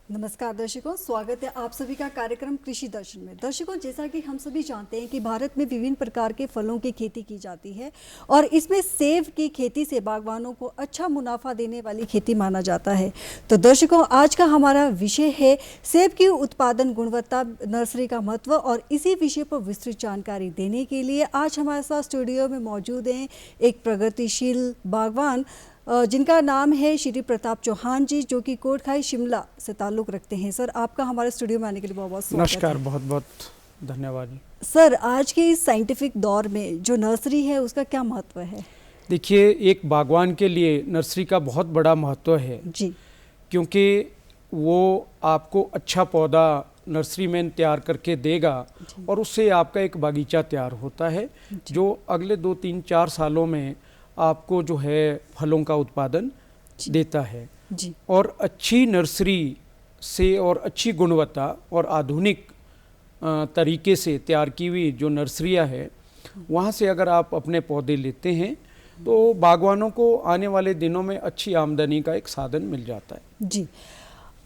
नमस्कार दर्शकों, स्वागत है आप सभी का कार्यक्रम कृषि दर्शन में। दर्शकों, जैसा कि हम सभी जानते हैं कि भारत में विभिन्न प्रकार के फलों की खेती की जाती है और इसमें सेब की खेती से बागवानों को अच्छा मुनाफा देने वाली खेती माना जाता है। तो दर्शकों, आज का हमारा विषय है सेब की उत्पादन गुणवत्ता, नर्सरी का महत्व, और इसी विषय पर विस्तृत जानकारी देने के लिए आज हमारे साथ स्टूडियो में मौजूद हैं एक प्रगतिशील बागवान जिनका नाम है श्री प्रताप चौहान जी, जो कि कोटखाई शिमला से ताल्लुक़ रखते हैं। सर, आपका हमारे स्टूडियो में आने के लिए बहुत बहुत स्वागत है। नमस्कार, बहुत बहुत धन्यवाद। सर, आज के इस साइंटिफिक दौर में जो नर्सरी है उसका क्या महत्व है? देखिए, एक बागवान के लिए नर्सरी का बहुत बड़ा महत्व है जी, क्योंकि वो आपको अच्छा पौधा नर्सरी में तैयार करके देगा और उससे आपका एक बागीचा तैयार होता है जो अगले 2-3-4 सालों में आपको जो है फलों का उत्पादन देता है। जी, और अच्छी नर्सरी से और अच्छी गुणवत्ता और आधुनिक तरीके से तैयार की हुई जो नर्सरियाँ है, वहाँ से अगर आप अपने पौधे लेते हैं तो बागवानों को आने वाले दिनों में अच्छी आमदनी का एक साधन मिल जाता है। जी।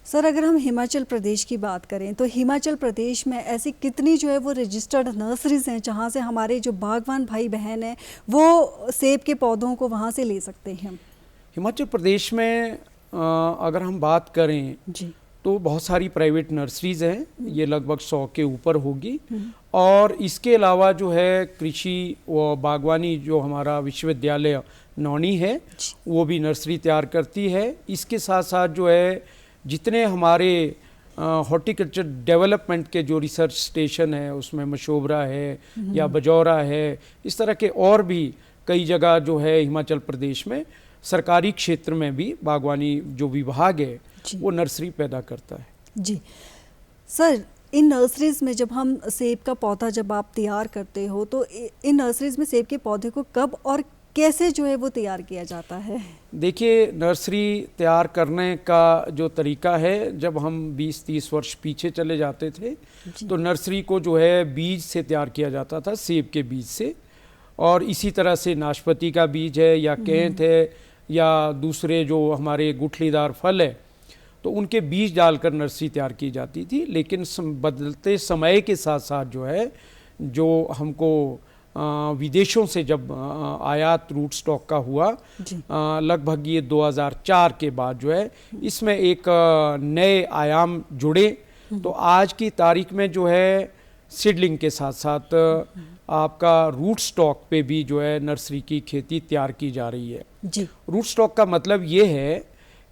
सर, अगर हम हिमाचल प्रदेश की बात करें तो हिमाचल प्रदेश में ऐसी कितनी जो है वो रजिस्टर्ड नर्सरीज हैं जहाँ से हमारे जो बागवान भाई बहन हैं वो सेब के पौधों को वहाँ से ले सकते हैं? हिमाचल प्रदेश में अगर हम बात करें जी, तो बहुत सारी प्राइवेट नर्सरीज हैं, ये लगभग 100 के ऊपर होगी। और इसके अलावा जो है कृषि व बागवानी जो हमारा विश्वविद्यालय नौनी है वो भी नर्सरी तैयार करती है। इसके साथ साथ जो है जितने हमारे हॉर्टिकल्चर डेवलपमेंट के जो रिसर्च स्टेशन है उसमें मशोबरा है या बजौरा है, इस तरह के और भी कई जगह जो है हिमाचल प्रदेश में सरकारी क्षेत्र में भी बागवानी जो विभाग है वो नर्सरी पैदा करता है। जी। सर, इन नर्सरीज में जब हम सेब का पौधा जब आप तैयार करते हो तो इन नर्सरीज में सेब के पौधे को कब और कैसे जो है वो तैयार किया जाता है? देखिए, नर्सरी तैयार करने का जो तरीका है, जब हम 20-30 वर्ष पीछे चले जाते थे तो नर्सरी को जो है बीज से तैयार किया जाता था, सेब के बीज से। और इसी तरह से नाशपाती का बीज है या कैंथ है या दूसरे जो हमारे गुठलीदार फल है, तो उनके बीज डालकर नर्सरी तैयार की जाती थी। लेकिन बदलते समय के साथ साथ जो है जो हमको विदेशों से जब आयात रूट स्टॉक का हुआ, लगभग ये 2004 के बाद जो है इसमें एक नए आयाम जुड़े। तो आज की तारीख में जो है सीडलिंग के साथ साथ आपका रूट स्टॉक पे भी जो है नर्सरी की खेती तैयार की जा रही है। जी। रूट स्टॉक का मतलब ये है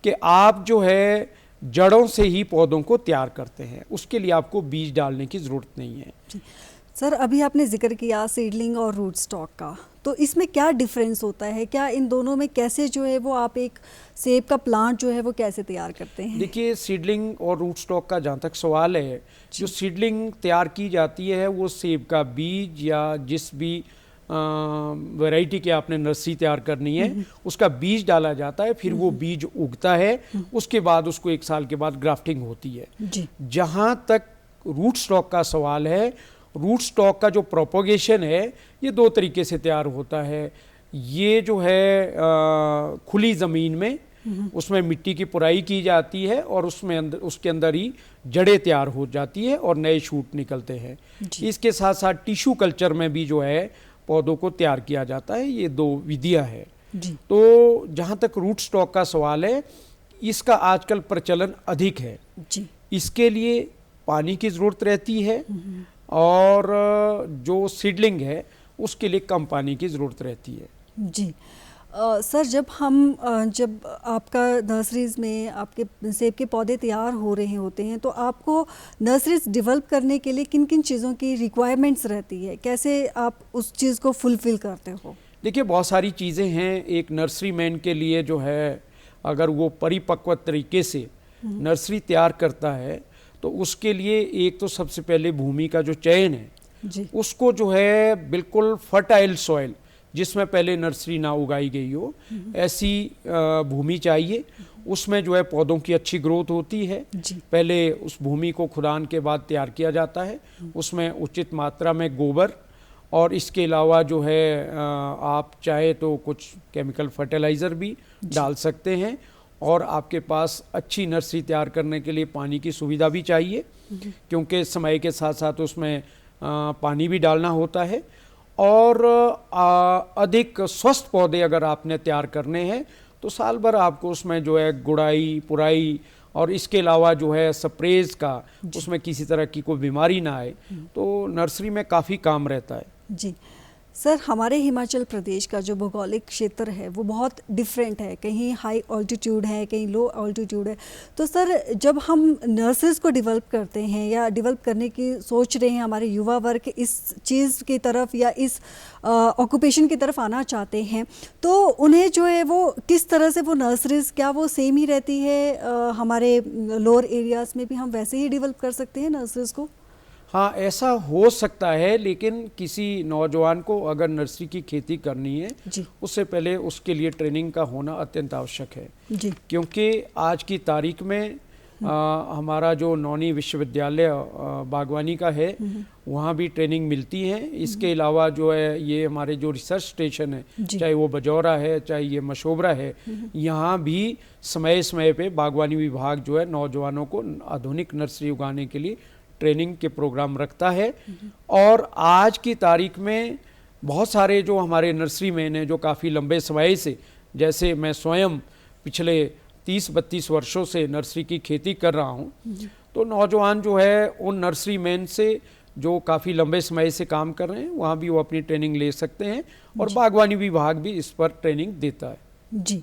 कि आप जो है जड़ों से ही पौधों को तैयार करते हैं, उसके लिए आपको बीज डालने की ज़रूरत नहीं है। जी। सर, अभी आपने जिक्र किया सीडलिंग और रूट स्टॉक का, तो इसमें क्या डिफरेंस होता है? क्या इन दोनों में कैसे जो है वो आप एक सेब का प्लांट जो है वो कैसे तैयार करते हैं? देखिए, सीडलिंग और रूट स्टॉक का जहाँ तक सवाल है, जो सीडलिंग तैयार की जाती है वो सेब का बीज या जिस भी वैरायटी की आपने नर्सरी तैयार करनी है उसका बीज डाला जाता है, फिर वो बीज उगता है, उसके बाद उसको 1 साल के बाद ग्राफ्टिंग होती है। जी। जहाँ तक रूट स्टॉक का सवाल है, रूट स्टॉक का जो प्रोपोगेशन है ये 2 तरीके से तैयार होता है। ये जो है खुली ज़मीन में उसमें मिट्टी की पुराई की जाती है और उसके अंदर ही जड़ें तैयार हो जाती है और नए शूट निकलते हैं। इसके साथ साथ टिश्यू कल्चर में भी जो है पौधों को तैयार किया जाता है। ये 2 विधियां हैं। तो जहाँ तक रूट स्टॉक का सवाल है, इसका आजकल प्रचलन अधिक है। जी। इसके लिए पानी की ज़रूरत रहती है और जो सीडलिंग है उसके लिए कम पानी की ज़रूरत रहती है। जी। सर, जब आपका नर्सरीज़ में आपके सेब के पौधे तैयार हो रहे होते हैं तो आपको नर्सरीज डेवलप करने के लिए किन किन चीज़ों की रिक्वायरमेंट्स रहती है? कैसे आप उस चीज़ को फुलफ़िल करते हो? देखिए, बहुत सारी चीज़ें हैं। एक नर्सरी मैन के लिए जो है अगर वो परिपक्व तरीके से नर्सरी तैयार करता है तो उसके लिए एक तो सबसे पहले भूमि का जो चयन है जी। उसको जो है बिल्कुल फर्टाइल सॉइल, जिसमें पहले नर्सरी ना उगाई गई हो, ऐसी भूमि चाहिए। उसमें जो है पौधों की अच्छी ग्रोथ होती है। पहले उस भूमि को खुदान के बाद तैयार किया जाता है, उसमें उचित मात्रा में गोबर और इसके अलावा जो है आप चाहे तो कुछ केमिकल फर्टिलाइज़र भी डाल सकते हैं और आपके पास अच्छी नर्सरी तैयार करने के लिए पानी की सुविधा भी चाहिए, क्योंकि समय के साथ साथ उसमें पानी भी डालना होता है। और अधिक स्वस्थ पौधे अगर आपने तैयार करने हैं तो साल भर आपको उसमें जो है गुड़ाई पुराई और इसके अलावा जो है स्प्रेज का, उसमें किसी तरह की कोई बीमारी ना आए, तो नर्सरी में काफ़ी काम रहता है। जी सर, हमारे हिमाचल प्रदेश का जो भौगोलिक क्षेत्र है वो बहुत डिफरेंट है, कहीं हाई ऑल्टीट्यूड है, कहीं लो ऑल्टीट्यूड है। तो सर, जब हम नर्सरीज को डेवलप करते हैं या डेवलप करने की सोच रहे हैं, हमारे युवा वर्ग इस चीज़ की तरफ या इस ऑक्यूपेशन की तरफ आना चाहते हैं, तो उन्हें जो है वो किस तरह से वो नर्सरीज, क्या वो सेम ही रहती है हमारे लोअर एरियाज़ में भी हम वैसे ही डेवलप कर सकते हैं नर्सरीज को? हाँ, ऐसा हो सकता है, लेकिन किसी नौजवान को अगर नर्सरी की खेती करनी है उससे पहले उसके लिए ट्रेनिंग का होना अत्यंत आवश्यक है जी। क्योंकि आज की तारीख में हमारा जो नौनी विश्वविद्यालय बागवानी का है वहाँ भी ट्रेनिंग मिलती है। इसके अलावा जो है ये हमारे जो रिसर्च स्टेशन है, चाहे वो बजौरा है चाहे ये मशोबरा है, यहाँ भी समय समय पे बागवानी विभाग जो है नौजवानों को आधुनिक नर्सरी उगाने के लिए ट्रेनिंग के प्रोग्राम रखता है। और आज की तारीख में बहुत सारे जो हमारे नर्सरी मैन हैं जो काफ़ी लंबे समय से, जैसे मैं स्वयं पिछले 30-32 वर्षों से नर्सरी की खेती कर रहा हूँ, तो नौजवान जो है उन नर्सरी मैन से जो काफ़ी लंबे समय से काम कर रहे हैं वहाँ भी वो अपनी ट्रेनिंग ले सकते हैं, और बागवानी विभाग भी इस पर ट्रेनिंग देता है जी।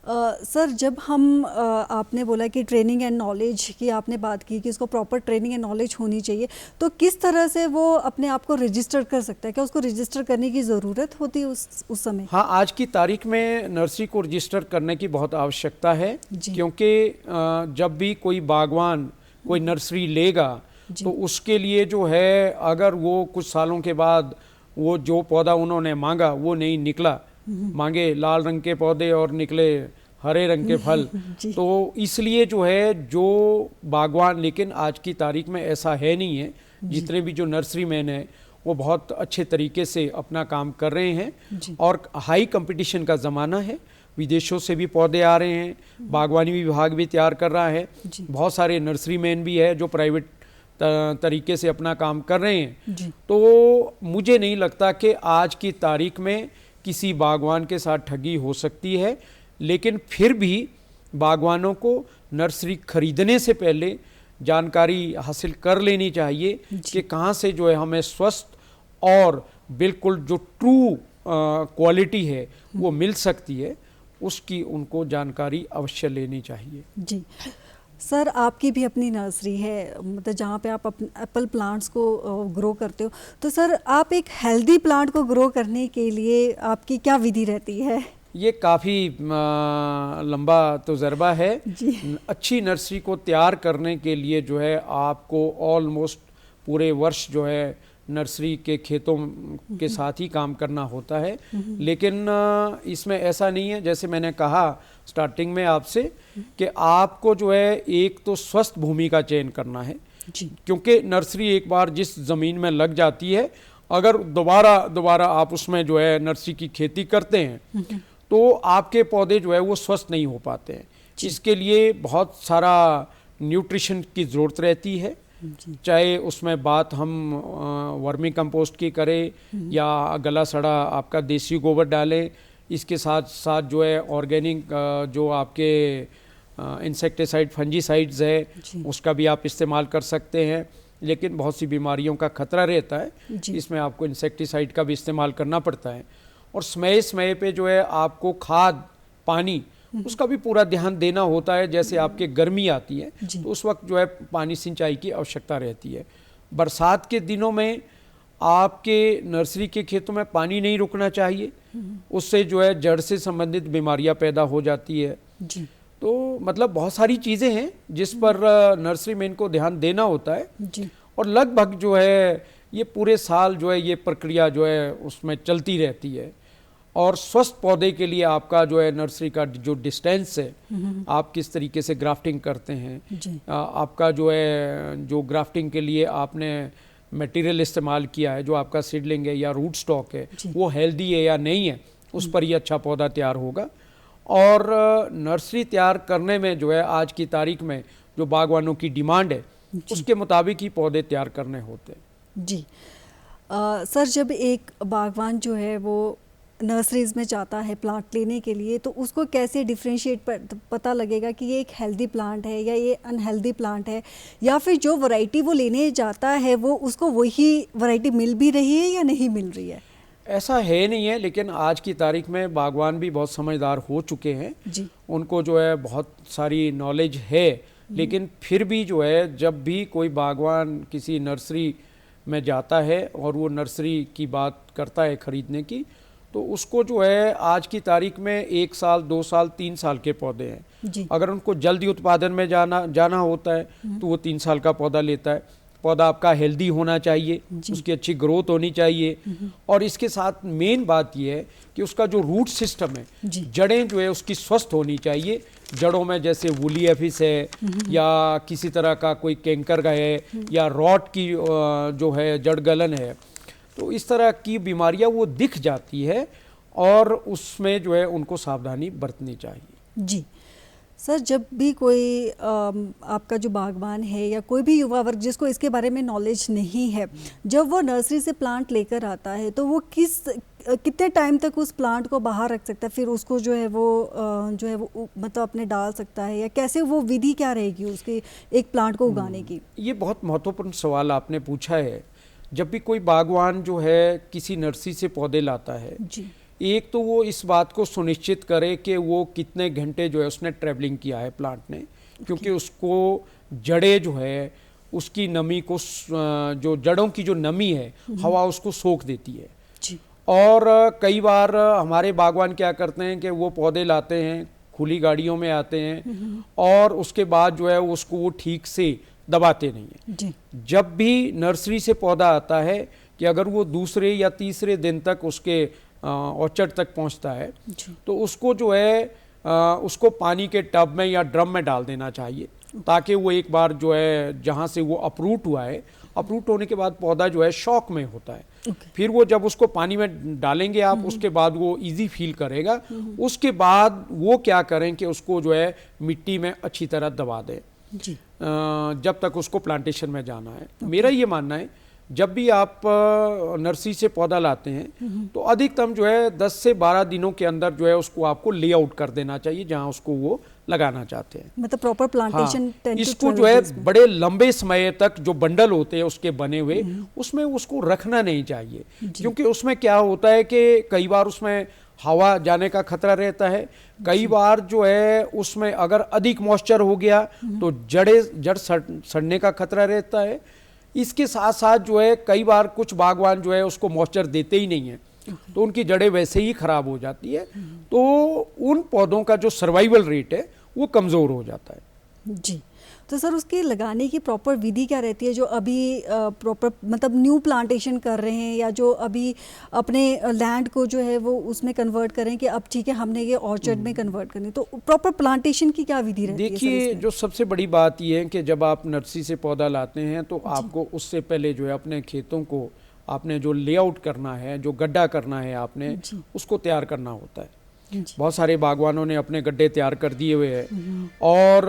सर, जब हम आपने बोला कि ट्रेनिंग एंड नॉलेज की आपने बात की कि इसको प्रॉपर ट्रेनिंग एंड नॉलेज होनी चाहिए, तो किस तरह से वो अपने आप को रजिस्टर कर सकता है? क्या उसको रजिस्टर करने की ज़रूरत होती है उस समय? हाँ, आज की तारीख में नर्सरी को रजिस्टर करने की बहुत आवश्यकता है, क्योंकि जब भी कोई बागवान कोई नर्सरी लेगा तो उसके लिए जो है, अगर वो कुछ सालों के बाद वो जो पौधा उन्होंने मांगा वो नहीं निकला, मांगे लाल रंग के पौधे और निकले हरे रंग के फल, तो इसलिए जो है जो बागवान, लेकिन आज की तारीख में ऐसा है नहीं है, जितने भी जो नर्सरी मैन हैं वो बहुत अच्छे तरीके से अपना काम कर रहे हैं। और हाई कंपटीशन का ज़माना है, विदेशों से भी पौधे आ रहे हैं, बागवानी विभाग भी तैयार कर रहा है, बहुत सारे नर्सरी मैन भी है जो प्राइवेट तरीके से अपना काम कर रहे हैं। तो मुझे नहीं लगता कि आज की तारीख में किसी बागवान के साथ ठगी हो सकती है, लेकिन फिर भी बागवानों को नर्सरी खरीदने से पहले जानकारी हासिल कर लेनी चाहिए कि कहाँ से जो है हमें स्वस्थ और बिल्कुल जो ट्रू क्वालिटी है वो मिल सकती है, उसकी उनको जानकारी अवश्य लेनी चाहिए जी। सर, आपकी भी अपनी नर्सरी है, मतलब जहाँ पे आप एप्पल प्लांट्स को ग्रो करते हो, तो सर आप एक हेल्दी प्लांट को ग्रो करने के लिए आपकी क्या विधि रहती है? ये काफ़ी लंबा तजुर्बा है जी। अच्छी नर्सरी को तैयार करने के लिए जो है आपको ऑलमोस्ट पूरे वर्ष जो है नर्सरी के खेतों के साथ ही काम करना होता है, लेकिन इसमें ऐसा नहीं है, जैसे मैंने कहा स्टार्टिंग में आपसे, कि आपको जो है एक तो स्वस्थ भूमि का चयन करना है जी। क्योंकि नर्सरी एक बार जिस ज़मीन में लग जाती है, अगर दोबारा आप उसमें जो है नर्सरी की खेती करते हैं तो आपके पौधे जो है वो स्वस्थ नहीं हो पाते हैं। इसके लिए बहुत सारा न्यूट्रिशन की ज़रूरत रहती है, चाहे उसमें बात हम वर्मी कंपोस्ट की करें या गला सड़ा आपका देसी गोबर डालें, इसके साथ साथ जो है ऑर्गेनिक जो आपके इंसेक्टिसाइड फंजीसाइड्स है उसका भी आप इस्तेमाल कर सकते हैं, लेकिन बहुत सी बीमारियों का खतरा रहता है, इसमें आपको इंसेक्टिसाइड का भी इस्तेमाल करना पड़ता है। और समय समय पे जो है आपको खाद पानी उसका भी पूरा ध्यान देना होता है। जैसे आपके गर्मी आती है तो उस वक्त जो है पानी सिंचाई की आवश्यकता रहती है। बरसात के दिनों में आपके नर्सरी के खेतों में पानी नहीं रुकना चाहिए, उससे जो है जड़ से संबंधित बीमारियां पैदा हो जाती है जी। तो मतलब बहुत सारी चीज़ें हैं जिस पर नर्सरी मैन को ध्यान देना होता है जी। और लगभग जो है ये पूरे साल जो है ये प्रक्रिया जो है उसमें चलती रहती है। और स्वस्थ पौधे के लिए आपका जो है नर्सरी का जो डिस्टेंस है, आप किस तरीके से ग्राफ्टिंग करते हैं, आपका जो है जो ग्राफ्टिंग के लिए आपने मटेरियल इस्तेमाल किया है, जो आपका सीडलिंग है या रूट स्टॉक है, वो हेल्दी है या नहीं है, उस पर ही अच्छा पौधा तैयार होगा। और नर्सरी तैयार करने में जो है आज की तारीख में जो बागवानों की डिमांड है उसके मुताबिक ही पौधे तैयार करने होते हैं। जी सर, जब एक बागवान जो है वो नर्सरीज में जाता है प्लांट लेने के लिए, तो उसको कैसे डिफ्रेंशिएट पता लगेगा कि ये एक हेल्दी प्लांट है या ये अनहेल्दी प्लांट है, या फिर जो वैरायटी वो लेने जाता है वो उसको वही वैरायटी मिल भी रही है या नहीं मिल रही है? ऐसा है नहीं है, लेकिन आज की तारीख में बागवान भी बहुत समझदार हो चुके हैं जी। उनको जो है बहुत सारी नॉलेज है, लेकिन फिर भी जो है जब भी कोई बागवान किसी नर्सरी में जाता है और वो नर्सरी की बात करता है खरीदने की, तो उसको जो है आज की तारीख में 1 साल 2 साल 3 साल के पौधे हैं जी। अगर उनको जल्दी उत्पादन में जाना होता है तो वो 3 साल का पौधा लेता है। पौधा आपका हेल्दी होना चाहिए, उसकी अच्छी ग्रोथ होनी चाहिए, और इसके साथ मेन बात ये है कि उसका जो रूट सिस्टम है, जड़ें जो है उसकी स्वस्थ होनी चाहिए। जड़ों में जैसे वूली एफिस है या किसी तरह का कोई कैंकर है या रॉट की जो है जड़ गलन है, तो इस तरह की बीमारियां वो दिख जाती है और उसमें जो है उनको सावधानी बरतनी चाहिए। जी सर, जब भी कोई आपका जो बागवान है या कोई भी युवा वर्ग जिसको इसके बारे में नॉलेज नहीं है, जब वो नर्सरी से प्लांट लेकर आता है तो वो कितने टाइम तक उस प्लांट को बाहर रख सकता है, फिर उसको जो है वो मतलब अपने डाल सकता है, या कैसे वो विधि क्या रहेगी उसके एक प्लांट को उगाने की? ये बहुत महत्वपूर्ण सवाल आपने पूछा है। जब भी कोई बागवान जो है किसी नर्सरी से पौधे लाता है जी, एक तो वो इस बात को सुनिश्चित करे कि वो कितने घंटे जो है उसने ट्रैवलिंग किया है प्लांट ने, क्योंकि उसको जड़ें जो है उसकी नमी को, जो जड़ों की जो नमी है हवा उसको सोख देती है जी। और कई बार हमारे बागवान क्या करते हैं कि वो पौधे लाते हैं, खुली गाड़ियों में आते हैं और उसके बाद जो है उसको वो ठीक से दबाते नहीं है जी। जब भी नर्सरी से पौधा आता है कि अगर वो दूसरे या तीसरे दिन तक उसके ऑर्चर्ड तक पहुंचता है तो उसको जो है उसको पानी के टब में या ड्रम में डाल देना चाहिए, ताकि वो एक बार जो है जहाँ से वो अप्रूट हुआ है, अप्रूट होने के बाद पौधा जो है शॉक में होता है। फिर वो जब उसको पानी में डालेंगे आप, उसके बाद वो इजी फील करेगा। उसके बाद वो क्या करें कि उसको जो है मिट्टी में अच्छी तरह दबा दें जब तक उसको प्लांटेशन में जाना है। मेरा ये मानना है जब भी आप नर्सरी से पौधा लाते हैं तो अधिकतम जो है 10 से 12 दिनों के अंदर जो है उसको आपको लेआउट कर देना चाहिए जहां उसको वो लगाना चाहते हैं, मतलब प्रॉपर प्लांटेशन। हाँ, इसको जो है बड़े लंबे समय तक जो बंडल होते हैं उसके बने हुए उसमें उसको रखना नहीं चाहिए, क्योंकि उसमें क्या होता है कि कई बार उसमें हवा जाने का खतरा रहता है, कई बार जो है उसमें अगर अधिक मॉइस्चर हो गया तो जड़ सड़ने का खतरा रहता है। इसके साथ साथ जो है कई बार कुछ बागवान जो है उसको मॉइस्चर देते ही नहीं है तो उनकी जड़ें वैसे ही खराब हो जाती है, तो उन पौधों का जो सर्वाइवल रेट है वो कमज़ोर हो जाता है। जी, तो सर उसके लगाने की प्रॉपर विधि क्या रहती है, जो अभी प्रॉपर मतलब न्यू प्लांटेशन कर रहे हैं या जो अभी अपने लैंड को जो है वो उसमें कन्वर्ट करें कि अब ठीक है हमने ये ऑर्चर्ड में कन्वर्ट करनी, तो प्रॉपर प्लांटेशन की क्या विधि रहती है? देखिए, जो सबसे बड़ी बात ये है कि जब आप नर्सरी से पौधा लाते हैं तो आपको उससे पहले जो है अपने खेतों को आपने जो लेआउट करना है, जो गड्ढा करना है आपने उसको तैयार करना होता है। बहुत सारे बागवानों ने अपने गड्ढे तैयार कर दिए हुए हैं और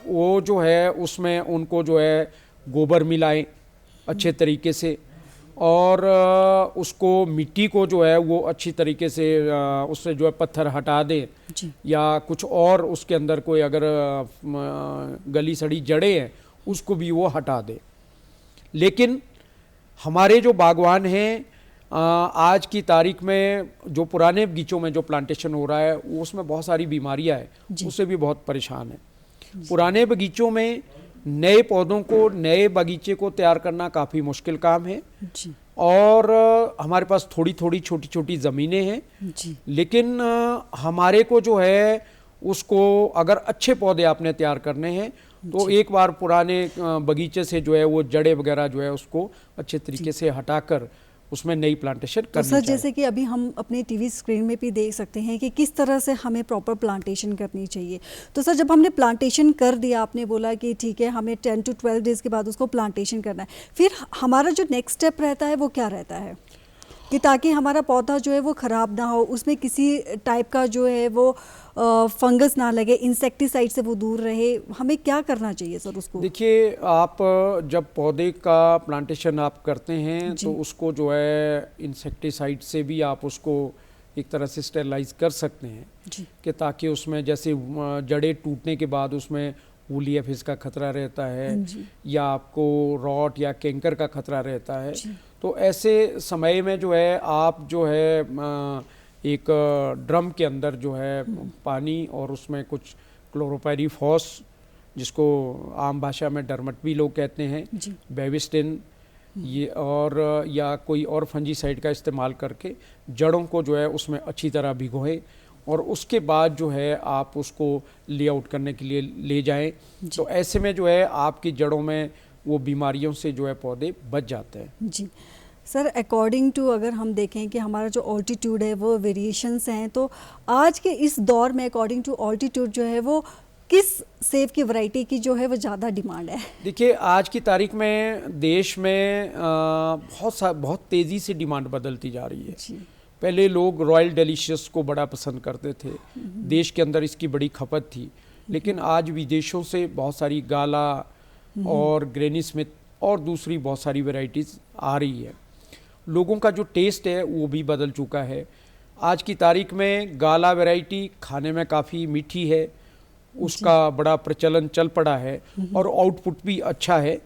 वो जो है उसमें उनको जो है गोबर मिलाएं अच्छे तरीके से और उसको मिट्टी को जो है वो अच्छी तरीके से उससे जो है पत्थर हटा दें या कुछ और उसके अंदर कोई अगर गली सड़ी जड़ें हैं उसको भी वो हटा दें। लेकिन हमारे जो बागवान हैं आज की तारीख में जो पुराने बगीचों में जो प्लांटेशन हो रहा है उसमें बहुत सारी बीमारियां हैं, उससे भी बहुत परेशान है। पुराने बगीचों में नए पौधों को, नए बगीचे को तैयार करना काफ़ी मुश्किल काम है और हमारे पास थोड़ी थोड़ी छोटी छोटी ज़मीनें हैं, लेकिन हमारे को जो है उसको अगर अच्छे पौधे आपने तैयार करने हैं तो एक बार पुराने बगीचे से जो है वो जड़ें वगैरह जो है उसको अच्छे तरीके से हटाकर उसमें नई प्लांटेशन करनी चाहिए। सर जैसे कि अभी हम अपने टीवी स्क्रीन में भी देख सकते हैं कि किस तरह से हमें प्रॉपर प्लांटेशन करनी चाहिए। तो सर जब हमने प्लांटेशन कर दिया, आपने बोला कि ठीक है हमें 10 to 12 डेज़ के बाद उसको प्लांटेशन करना है, फिर हमारा जो नेक्स्ट स्टेप रहता है वो क्या रहता है? कि ताकि हमारा पौधा जो है वो ख़राब ना हो, उसमें किसी टाइप का जो है वो फंगस ना लगे, इंसेक्टिसाइड से वो दूर रहे, हमें क्या करना चाहिए सर उसको? देखिए, आप जब पौधे का प्लांटेशन आप करते हैं तो उसको जो है इंसेक्टिसाइड से भी आप उसको एक तरह से स्टेरलाइज कर सकते हैं कि ताकि उसमें जैसे जड़ें टूटने के बाद उसमें वूली एफिस का खतरा रहता है या आपको रॉट या कैंकर का खतरा रहता है, तो ऐसे समय में जो है आप जो है एक ड्रम के अंदर जो है पानी और उसमें कुछ क्लोरोपाइरीफॉस, जिसको आम भाषा में डर्मट भी लोग कहते हैं, बेविस्टिन, ये और या कोई और फंजीसाइड का इस्तेमाल करके जड़ों को जो है उसमें अच्छी तरह भिगोएं और उसके बाद जो है आप उसको लेआउट करने के लिए ले जाएं। तो ऐसे में जो है आपकी जड़ों में वो बीमारियों से जो है पौधे बच जाते हैं। जी सर, अकॉर्डिंग टू अगर हम देखें कि हमारा जो ऑल्टीट्यूड है वो वेरिएशंस हैं, तो आज के इस दौर में अकॉर्डिंग टू ऑल्टीट्यूड जो है वो किस सेब की वैरायटी की जो है वो ज़्यादा डिमांड है? देखिए, आज की तारीख में देश में बहुत तेज़ी से डिमांड बदलती जा रही है। पहले लोग रॉयल डिलीशियस को बड़ा पसंद करते थे, देश के अंदर इसकी बड़ी खपत थी, लेकिन आज विदेशों से बहुत सारी गाला और ग्रेनी स्मिथ और दूसरी बहुत सारी वैरायटीज़ आ रही है। लोगों का जो टेस्ट है वो भी बदल चुका है। आज की तारीख में गाला वैरायटी खाने में काफ़ी मीठी है, उसका बड़ा प्रचलन चल पड़ा है और आउटपुट भी अच्छा है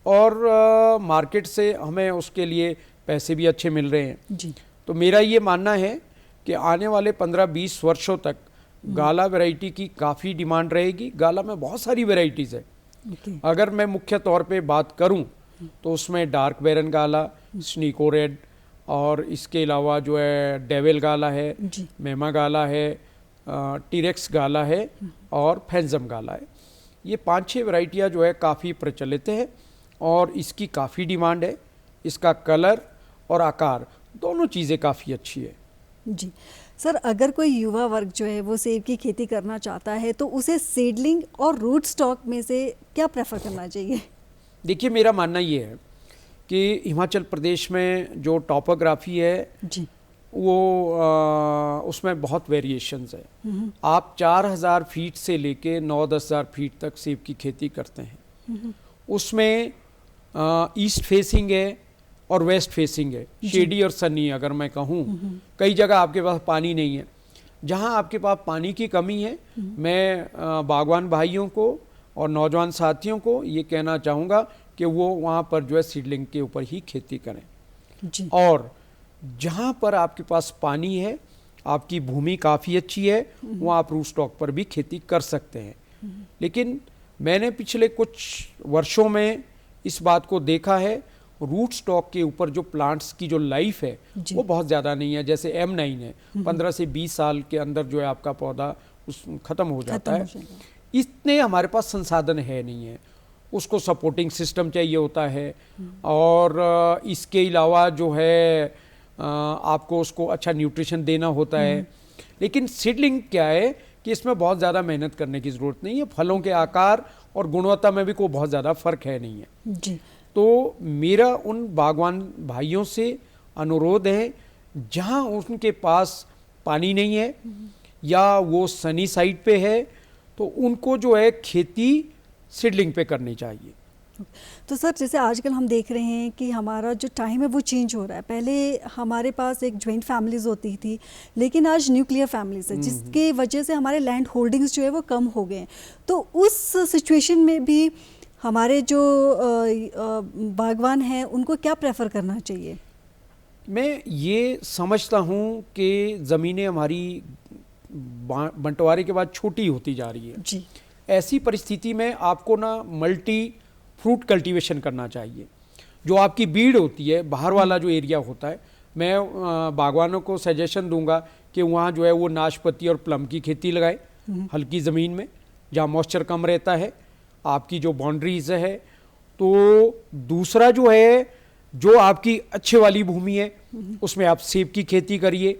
और मार्केट से हमें उसके लिए पैसे भी अच्छे मिल रहे हैं जी। तो मेरा ये मानना है कि आने वाले 15-20 वर्षों तक गाला वैरायटी की काफ़ी डिमांड रहेगी। गाला में बहुत सारी वैरायटीज़ है। अगर मैं मुख्य तौर पे बात करूं तो उसमें डार्क बैरन गाला, स्नीको रेड और इसके अलावा जो है डेविल गाला है, मेमा गाला है, टीरेक्स गाला है और फैंजम गाला है। ये 5-6 वैरायटियाँ जो है काफ़ी प्रचलित है और इसकी काफ़ी डिमांड है। इसका कलर और आकार दोनों चीज़ें काफ़ी अच्छी है जी। सर, अगर कोई युवा वर्ग जो है वो सेब की खेती करना चाहता है तो उसे सीडलिंग और रूट स्टॉक में से क्या प्रेफर करना चाहिए? देखिए, मेरा मानना ये है कि हिमाचल प्रदेश में जो टॉपोग्राफी है जी, वो उसमें बहुत वेरिएशंस है। आप 4000 फीट से लेके 9-10 हज़ार फीट तक सेब की खेती करते हैं। उसमें ईस्ट फेसिंग है और वेस्ट फेसिंग है, शेडी और सनी अगर मैं कहूँ। कई जगह आपके पास पानी नहीं है। जहाँ आपके पास पानी की कमी है, मैं बागवान भाइयों को और नौजवान साथियों को ये कहना चाहूँगा कि वो वहाँ पर जो है सीडलिंग के ऊपर ही खेती करें जी। और जहाँ पर आपके पास पानी है, आपकी भूमि काफ़ी अच्छी है, वहाँ आप रूट स्टॉक पर भी खेती कर सकते हैं। लेकिन मैंने पिछले कुछ वर्षों में इस बात को देखा है, रूट स्टॉक के ऊपर जो प्लांट्स की जो लाइफ है वो बहुत ज़्यादा नहीं है। जैसे M9 है, 15 से 20 साल के अंदर जो है आपका पौधा ख़त्म हो जाता है। इतने हमारे पास संसाधन है नहीं है, उसको सपोर्टिंग सिस्टम चाहिए होता है और इसके अलावा जो है आपको उसको अच्छा न्यूट्रिशन देना होता है। लेकिन सीडलिंग क्या है कि इसमें बहुत ज़्यादा मेहनत करने की ज़रूरत नहीं है। फलों के आकार और गुणवत्ता में भी कोई बहुत ज़्यादा फ़र्क है नहीं है जी। तो मेरा उन बागवान भाइयों से अनुरोध है, जहाँ उनके पास पानी नहीं है या वो सनी साइड पे है, तो उनको जो है खेती सीडलिंग पे करनी चाहिए। तो सर, जैसे आजकल हम देख रहे हैं कि हमारा जो टाइम है वो चेंज हो रहा है। पहले हमारे पास एक जॉइंट फैमिलीज होती थी, लेकिन आज न्यूक्लियर फैमिलीज है, जिसके वजह से हमारे लैंड होल्डिंग्स जो है वो कम हो गए हैं। तो उस सिचुएशन में भी हमारे जो बागवान हैं उनको क्या प्रेफर करना चाहिए? मैं ये समझता हूँ कि ज़मीनें हमारी बंटवारे के बाद छोटी होती जा रही है जी। ऐसी परिस्थिति में आपको ना मल्टी फ्रूट कल्टीवेशन करना चाहिए। जो आपकी बीड़ होती है, बाहर वाला जो एरिया होता है, मैं बागवानों को सजेशन दूंगा कि वहाँ जो है वो नाशपाती और प्लम की खेती लगाए हल्की ज़मीन में जहाँ मॉइस्चर कम रहता है, आपकी जो बाउंड्रीज है। तो दूसरा जो है, जो आपकी अच्छे वाली भूमि है उसमें आप सेब की खेती करिए।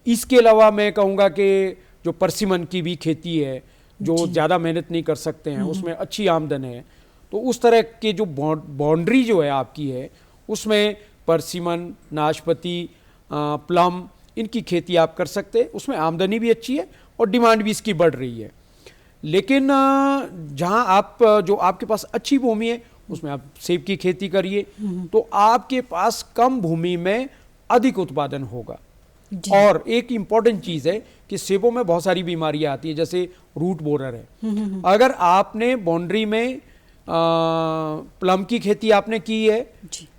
इसके अलावा मैं कहूँगा कि जो परसिमन की भी खेती है, जो ज़्यादा मेहनत नहीं कर सकते हैं, उसमें अच्छी आमदन है, तो उस तरह के जो बाउंड्री जो है आपकी है, उसमें परसिमन, नाशपाती, प्लम, इनकी खेती आप कर सकते हैं। उसमें आमदनी भी अच्छी है और डिमांड भी इसकी बढ़ रही है। लेकिन जहां आप जो आपके पास अच्छी भूमि है उसमें आप सेब की खेती करिए, तो आपके पास कम भूमि में अधिक उत्पादन होगा। और एक इम्पॉर्टेंट चीज़ है कि सेबों में बहुत सारी बीमारियां आती है, जैसे रूट बोरर है। अगर आपने बाउंड्री में प्लम की खेती आपने की है,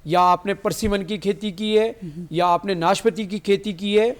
या आपने परसिमन की खेती की है, या आपने नाशपाती की खेती की है,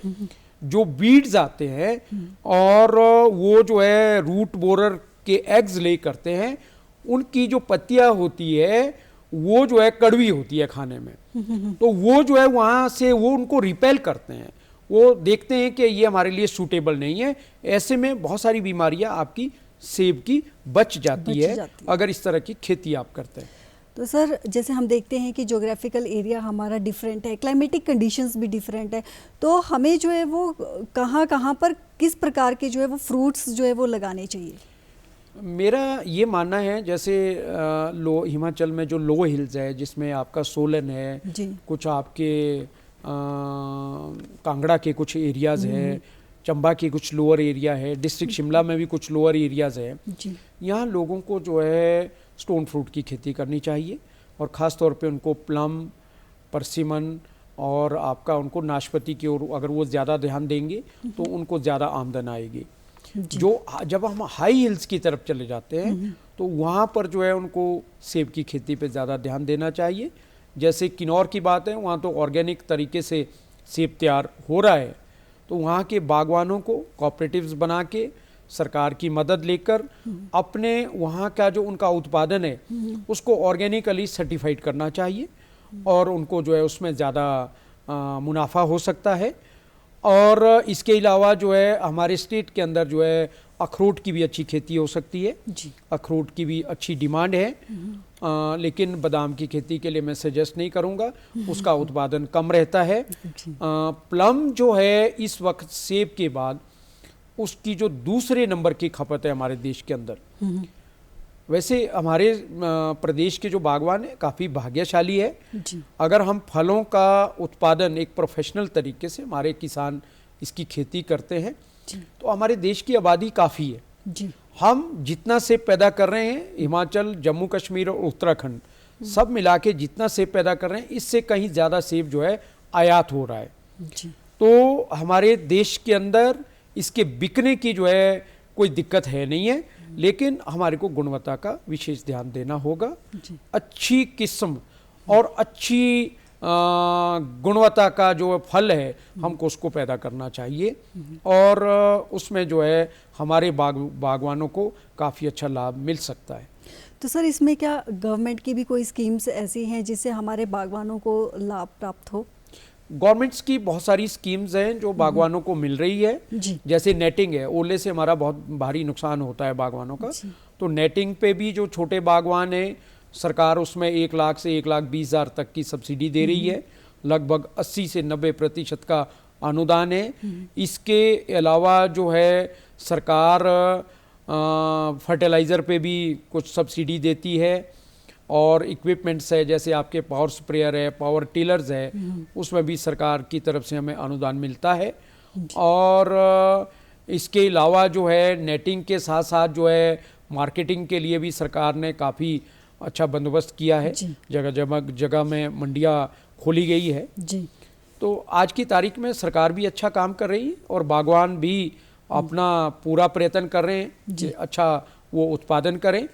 जो बीड्स आते हैं और वो जो है रूट बोरर के एग्स ले करते हैं, उनकी जो पत्तियां होती है वो जो है कड़वी होती है खाने में। तो वो जो है वहां से वो उनको रिपेल करते हैं, वो देखते हैं कि ये हमारे लिए सूटेबल नहीं है। ऐसे में बहुत सारी बीमारियां आपकी सेब की बच जाती है अगर इस तरह की खेती आप करते हैं। तो सर, जैसे हम देखते हैं कि ज्योग्राफिकल एरिया हमारा डिफरेंट है, क्लाइमेटिक कंडीशंस भी डिफरेंट है, तो हमें जो है वो कहाँ पर किस प्रकार के जो है वो फ्रूट्स जो है वो लगाने चाहिए? मेरा ये मानना है, जैसे हिमाचल में जो लो हिल्स है, जिसमें आपका सोलन है, कुछ आपके कांगड़ा के कुछ एरियाज़ है, चंबा के कुछ लोअर एरिया है, डिस्ट्रिक्ट शिमला में भी कुछ लोअर एरियाज़ है, यहाँ लोगों को जो है स्टोन फ्रूट की खेती करनी चाहिए। और ख़ास तौर पे उनको प्लम, परसिमन और आपका उनको नाशपाती की ओर अगर वो ज़्यादा ध्यान देंगे तो उनको ज़्यादा आमदन आएगी। जो जब हम हाई हिल्स की तरफ चले जाते हैं तो वहाँ पर जो है उनको सेब की खेती पे ज़्यादा ध्यान देना चाहिए। जैसे किन्नौर की बात है, वहाँ तो ऑर्गेनिक तरीके से सेब तैयार हो रहा है, तो वहाँ के बागवानों को कोऑपरेटिव्स बना के सरकार की मदद लेकर अपने वहाँ का जो उनका उत्पादन है उसको ऑर्गेनिकली सर्टिफाइड करना चाहिए, और उनको जो है उसमें ज़्यादा मुनाफा हो सकता है। और इसके अलावा जो है हमारे स्टेट के अंदर जो है अखरोट की भी अच्छी खेती हो सकती है जी। अखरोट की भी अच्छी डिमांड है, लेकिन बादाम की खेती के लिए मैं सजेस्ट नहीं करूँगा, उसका उत्पादन कम रहता है। प्लम जो है इस वक्त सेब के बाद उसकी जो दूसरे नंबर की खपत है हमारे देश के अंदर। वैसे हमारे प्रदेश के जो बागवान है काफ़ी भाग्यशाली है जी। अगर हम फलों का उत्पादन एक प्रोफेशनल तरीके से हमारे किसान इसकी खेती करते हैं तो हमारे देश की आबादी काफ़ी है जी। हम जितना सेब पैदा कर रहे हैं, हिमाचल, जम्मू कश्मीर और उत्तराखंड सब मिला के जितना सेब पैदा कर रहे हैं, इससे कहीं ज़्यादा सेब जो है आयात हो रहा है जी। तो हमारे देश के अंदर इसके बिकने की जो है कोई दिक्कत है नहीं है, लेकिन हमारे को गुणवत्ता का विशेष ध्यान देना होगा। अच्छी किस्म और अच्छी गुणवत्ता का जो फल है हमको उसको पैदा करना चाहिए, और उसमें जो है हमारे बागवानों को काफ़ी अच्छा लाभ मिल सकता है। तो सर, इसमें क्या गवर्नमेंट की भी कोई स्कीम्स ऐसी हैं जिससे हमारे बागवानों को लाभ प्राप्त हो? गवर्नमेंट्स की बहुत सारी स्कीम्स हैं जो बागवानों को मिल रही है, जैसे नेटिंग है, ओले से हमारा बहुत भारी नुकसान होता है बागवानों का, तो नेटिंग पे भी जो छोटे बागवान हैं सरकार उसमें 1 लाख से 1,20,000 तक की सब्सिडी दे रही है, लगभग 80 से 90% का अनुदान है। इसके अलावा जो है सरकार फर्टिलाइज़र पे भी कुछ सब्सिडी देती है, और इक्विपमेंट्स है जैसे आपके पावर स्प्रेयर है, पावर टिलर्स है, उसमें भी सरकार की तरफ से हमें अनुदान मिलता है। और इसके अलावा जो है नेटिंग के साथ साथ जो है मार्केटिंग के लिए भी सरकार ने काफ़ी अच्छा बंदोबस्त किया है, जगह जगह में मंडियाँ खोली गई है जी। तो आज की तारीख में सरकार भी अच्छा काम कर रही है और बागवान भी अपना पूरा प्रयत्न कर रहे हैं कि अच्छा वो उत्पादन करें,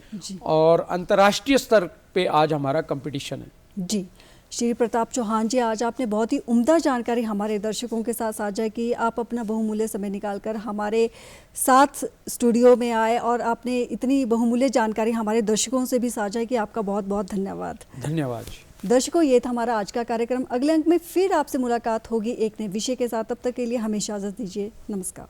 और अंतर्राष्ट्रीय स्तर पे आज हमारा कंपटीशन है जी। श्री प्रताप चौहान जी, आज आपने बहुत ही उम्दा जानकारी हमारे दर्शकों के साथ साझा की। आप अपना बहुमूल्य समय निकालकर हमारे साथ स्टूडियो में आए और आपने इतनी बहुमूल्य जानकारी हमारे दर्शकों से भी साझा की। आपका बहुत बहुत धन्यवाद। धन्यवाद दर्शकों, ये था हमारा आज का कार्यक्रम। अगले अंक में फिर आपसे मुलाकात होगी एक नए विषय के साथ। तब तक के लिए हमें इजाज़त दीजिए। नमस्कार।